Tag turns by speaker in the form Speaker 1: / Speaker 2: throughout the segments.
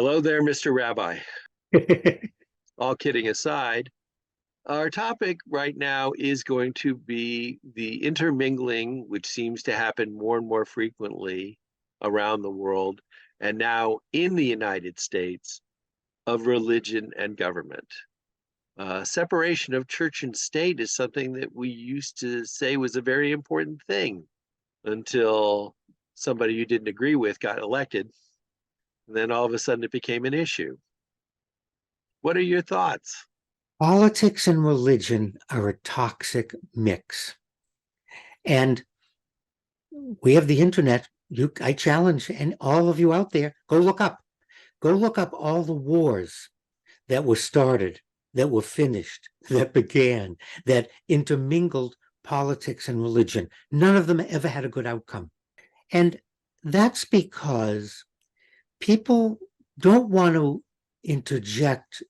Speaker 1: Hello there, Mr. Rabbi. All kidding aside, our topic right now is going to be the intermingling, which seems to happen more and more frequently around the world, and now in the United States, of religion and government. Separation of church and state is something that we used to say was a very important thing until somebody you didn't agree with got elected. And then all of a sudden it became an issue. What are your thoughts?
Speaker 2: Politics and religion are a toxic mix. And we have the internet. I challenge and all of you out there, go look up all the wars that were started, that were finished, that began, that intermingled politics and religion. None of them ever had a good outcome. And that's because people don't want to interject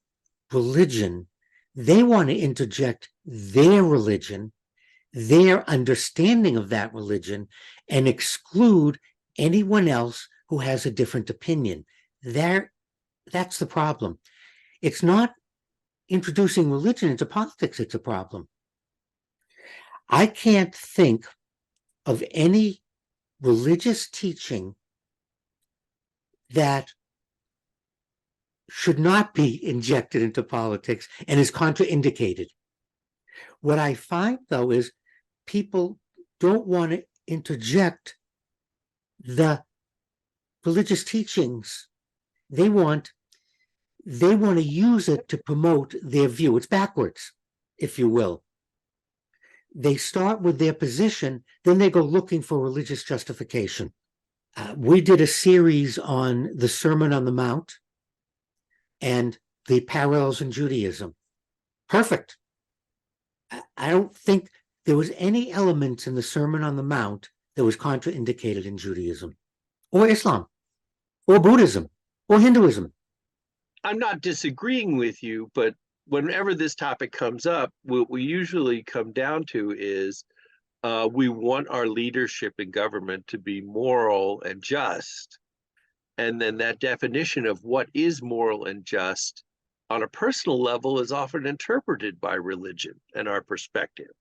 Speaker 2: religion. They want to interject their religion, their understanding of that religion, and exclude anyone else who has a different opinion. That's the problem. It's not introducing religion into politics, it's a problem. I can't think of any religious teaching that should not be injected into politics and is contraindicated. What I find, though, is people don't want to interject the religious teachings. They want to use it to promote their view. It's backwards, if you will. They start with their position, then they go looking for religious justification. We did a series on the Sermon on the Mount and the parallels in Judaism. Perfect. I don't think there was any element in the Sermon on the Mount that was contraindicated in Judaism or Islam or Buddhism or Hinduism.
Speaker 1: I'm not disagreeing with you, but whenever this topic comes up, what we usually come down to is we want our leadership in government to be moral and just. And then that definition of what is moral and just on a personal level is often interpreted by religion and our perspective.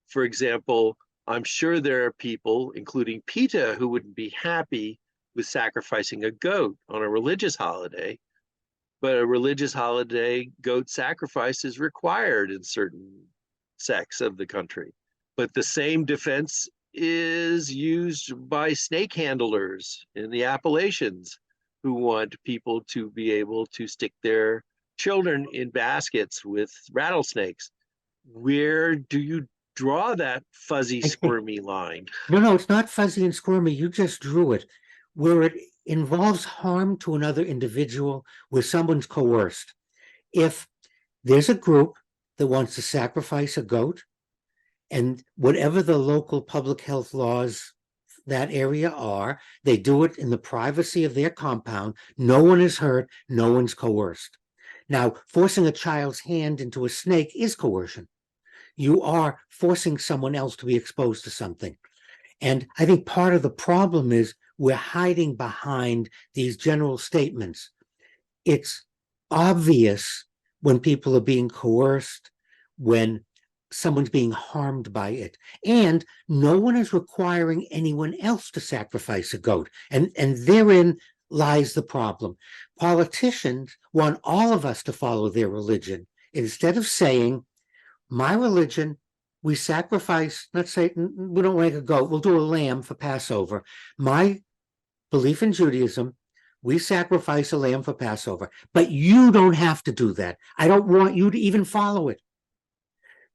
Speaker 1: For example, I'm sure there are people, including PETA, who wouldn't be happy with sacrificing a goat on a religious holiday, but a religious holiday, goat sacrifice is required in certain sects of the country. But the same defense is used by snake handlers in the Appalachians who want people to be able to stick their children in baskets with rattlesnakes. Where do you draw that fuzzy, squirmy line?
Speaker 2: No, it's not fuzzy and squirmy. You just drew it. Where it involves harm to another individual, where someone's coerced. If there's a group that wants to sacrifice a goat, and whatever the local public health laws that area are, they do it in the privacy of their compound. No one is hurt, no one's coerced. Now, forcing a child's hand into a snake is coercion. You are forcing someone else to be exposed to something. And I think part of the problem is we're hiding behind these general statements. It's obvious when people are being coerced, when someone's being harmed by it. And no one is requiring anyone else to sacrifice a goat. And therein lies the problem. Politicians want all of us to follow their religion. Instead of saying, my religion, we sacrifice, let's say, we don't make a goat, we'll do a lamb for Passover. My belief in Judaism, we sacrifice a lamb for Passover. But you don't have to do that. I don't want you to even follow it.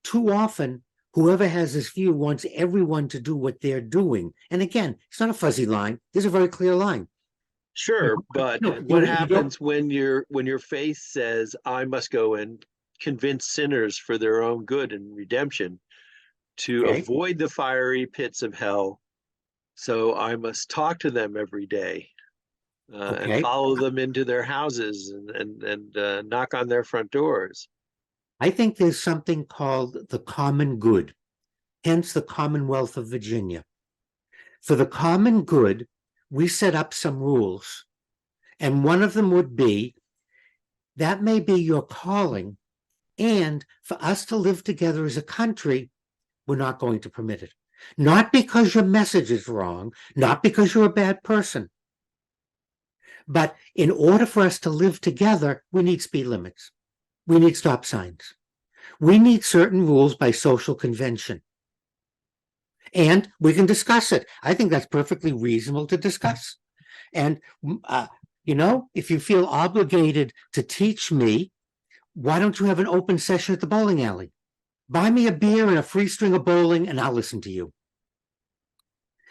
Speaker 2: Too often, whoever has this view wants everyone to do what they're doing. And again, it's not a fuzzy line. There's a very clear line.
Speaker 1: Sure, but what happens when your faith says, I must go and convince sinners for their own good and redemption to avoid the fiery pits of hell? So I must talk to them every day and follow them into their houses and knock on their front doors.
Speaker 2: I think there's something called the common good, hence the Commonwealth of Virginia. For the common good, we set up some rules. And one of them would be, that may be your calling, and for us to live together as a country, we're not going to permit it. Not because your message is wrong, not because you're a bad person, but in order for us to live together, we need speed limits. We need stop signs. We need certain rules by social convention. And we can discuss it. I think that's perfectly reasonable to discuss. And, if you feel obligated to teach me, why don't you have an open session at the bowling alley? Buy me a beer and a free string of bowling, and I'll listen to you.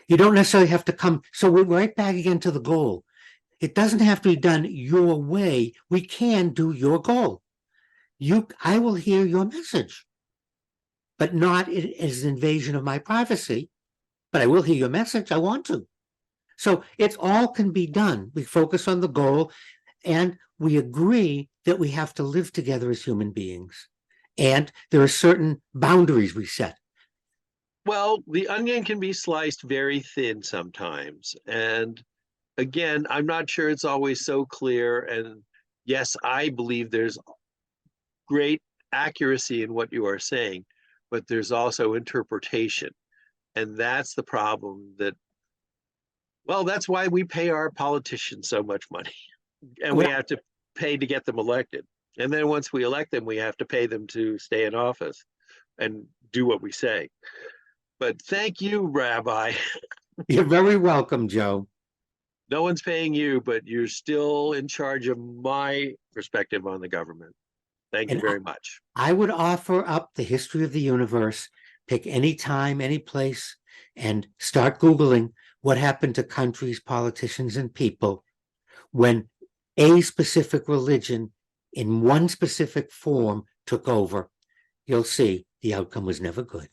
Speaker 2: You don't necessarily have to come. So we're right back again to the goal. It doesn't have to be done your way. We can do your goal. I will hear your message, but not as an invasion of my privacy. But I will hear your message. I want to. So it all can be done. We focus on the goal, and we agree that we have to live together as human beings. And there are certain boundaries we set.
Speaker 1: Well, the onion can be sliced very thin sometimes. And again, I'm not sure it's always so clear. And yes, I believe there's great accuracy in what you are saying, but there's also interpretation. And that's the problem that's why we pay our politicians so much money. And we have to pay to get them elected. And then once we elect them, we have to pay them to stay in office and do what we say. But thank you, Rabbi.
Speaker 2: You're very welcome, Joe.
Speaker 1: No one's paying you, but you're still in charge of my perspective on the government. Thank you very much.
Speaker 2: I would offer up the history of the universe, pick any time, any place, and start Googling what happened to countries, politicians, and people when a specific religion in one specific form took over. You'll see the outcome was never good.